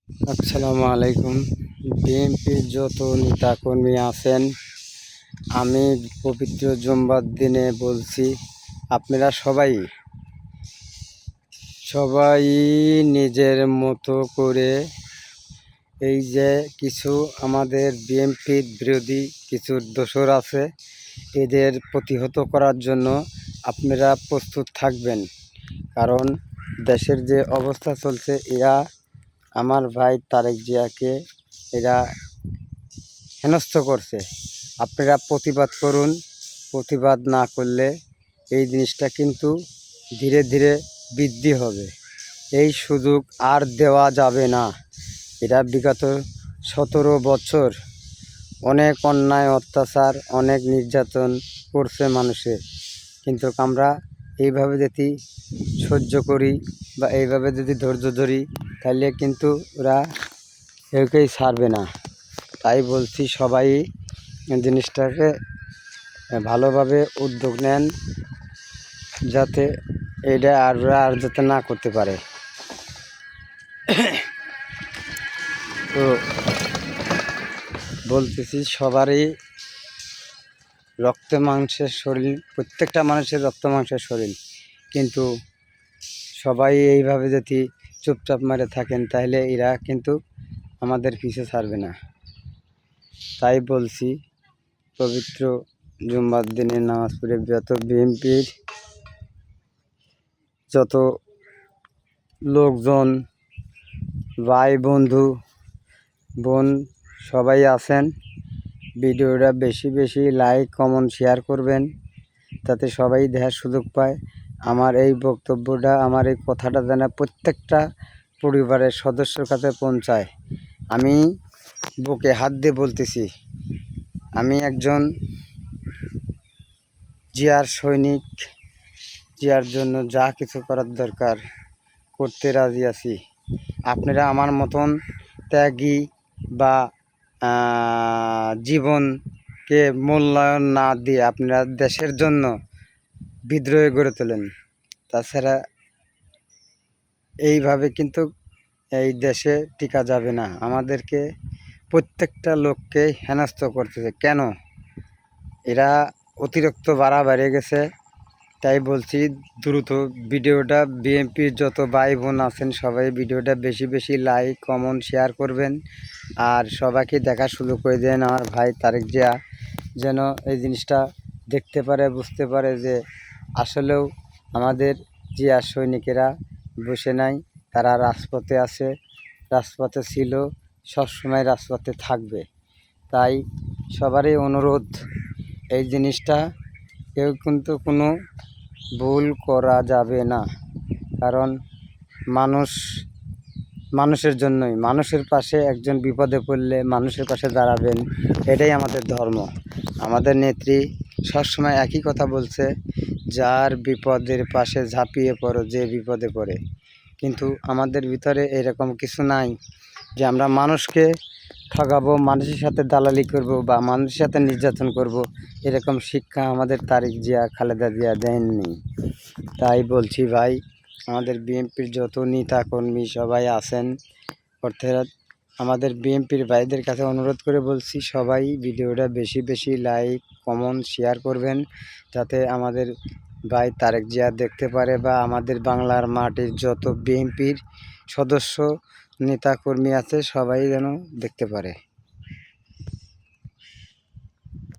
আসসালামু আলাইকুম। বিএনপির যত নেতাকর্মী আছেন, আমি পবিত্র জুম্মার দিনে বলছি, আপনারা সবাই নিজের মতো করে এই যে কিছু আমাদের বিএনপির বিরোধী কিছু দোসর আছে, এদের প্রতিহত করার জন্য আপনারা প্রস্তুত থাকবেন। কারণ দেশের যে অবস্থা চলছে, এরা আমার ভাই তারেক জিয়াকে এরা হেনস্থ করছে। আপনারা প্রতিবাদ করুন। প্রতিবাদ না করলে এই জিনিসটা কিন্তু ধীরে ধীরে বৃদ্ধি হবে। এই সুযোগ আর দেওয়া যাবে না। এরা বিগত 17 বছর অনেক অন্যায় অত্যাচার, অনেক নির্যাতন করছে মানুষের। কিন্তু আমরা এইভাবে যদি সহ্য করি বা এইভাবে যদি ধৈর্য ধরি, তাহলে কিন্তু ওরা কেউকেই ছাড়বে না। তাই বলছি, সবাই জিনিসটাকে ভালোভাবে উদ্যোগ নেন, যাতে এটা আর যাতে না করতে পারে। তো বলতেছি, সবারই রক্ত মাংসের শরীর, প্রত্যেকটা মানুষের রক্ত মাংসের শরীর, কিন্তু সবাই এইভাবে যদি চুপচাপ মারে থাকেন, তাহলে এরা কিন্তু আমাদের পিছু ছাড়বে না। তাই বলছি, পবিত্র জুম্মার দিনে নামাজ পড়ে যত বিএনপির যত লোকজন, ভাই বন্ধু বোন সবাই আছেন, ভিডিওটা বেশি বেশি লাইক কমেন্ট শেয়ার করবেন, যাতে সবাই দেখার সুযোগ পায়। আমার এই বক্তব্যটা, আমার এই কথাটা যেন প্রত্যেকটা পরিবারের সদস্যর কাছে পৌঁছায়। আমি বুকে হাত দিয়ে বলতেছি, আমি একজন জিয়ার সৈনিক। জিয়ার জন্য যা কিছু করার দরকার করতে রাজি আছি। আপনারা আমার মতন ত্যাগী বা জীবনকে মূল্যায়ন না দিয়ে আপনারা দেশের জন্য বিদ্রোহ গড়ে তোলেন। তাছাড়া এইভাবে কিন্তু এই দেশে টিকা যাবে না। আমাদেরকে প্রত্যেকটা লোককে হেনস্থ করতেছে। কেন? এরা অতিরিক্ত বাড়াবাড়ি গেছে। তাই বলছি, দ্রুত ভিডিওটা, বিএনপির যত ভাই বোন আছেন সবাই ভিডিওটা বেশি বেশি লাইক কমেন্ট শেয়ার করবেন, আর সবাইকে দেখার সুযোগ করে দেন। আমার ভাই তারেক জিয়া যেন এই জিনিসটা দেখতে পারে, বুঝতে পারে যে আসলেও আমাদের জিয়া সৈনিকেরা বসে নাই, তারা রাজপথে আছে, রাজপথে ছিল, সবসময় রাজপথে থাকবে। তাই সবারই অনুরোধ, এই জিনিসটা কেউ কিন্তু কোনো ভুল করা যাবে না। কারণ মানুষের জন্যই, মানুষের পাশে একজন বিপদে পড়লে মানুষের পাশে দাঁড়াবেন, এটাই আমাদের ধর্ম। আমাদের নেত্রী সবসময় একই কথা বলছে, যার বিপদের পাশে ঝাঁপিয়ে পড়ো যে বিপদে পড়ে। কিন্তু আমাদের ভিতরে এরকম কিছু নাই যে আমরা মানুষকে ঠকাবো, মানুষের সাথে দালালি করব বা মানুষের সাথে নির্যাতন করব। এরকম শিক্ষা আমাদের তারেক জিয়া, খালেদা জিয়া দেননি। তাই বলছি ভাই, আমাদের বিএনপির যত নেতা কর্মী সবাই আছেন, অর্থাৎ আমাদের বিএনপির ভাইদের কাছে অনুরোধ করে বলছি, সবাই ভিডিওটা বেশি বেশি লাইক কমেন্ট শেয়ার করবেন, যাতে আমাদের ভাই তারেক জিয়া দেখতে পারে বা আমাদের বাংলার মাটির যত বিএনপির সদস্য নেতা কর্মী আছে সবাই যেন দেখতে পারে।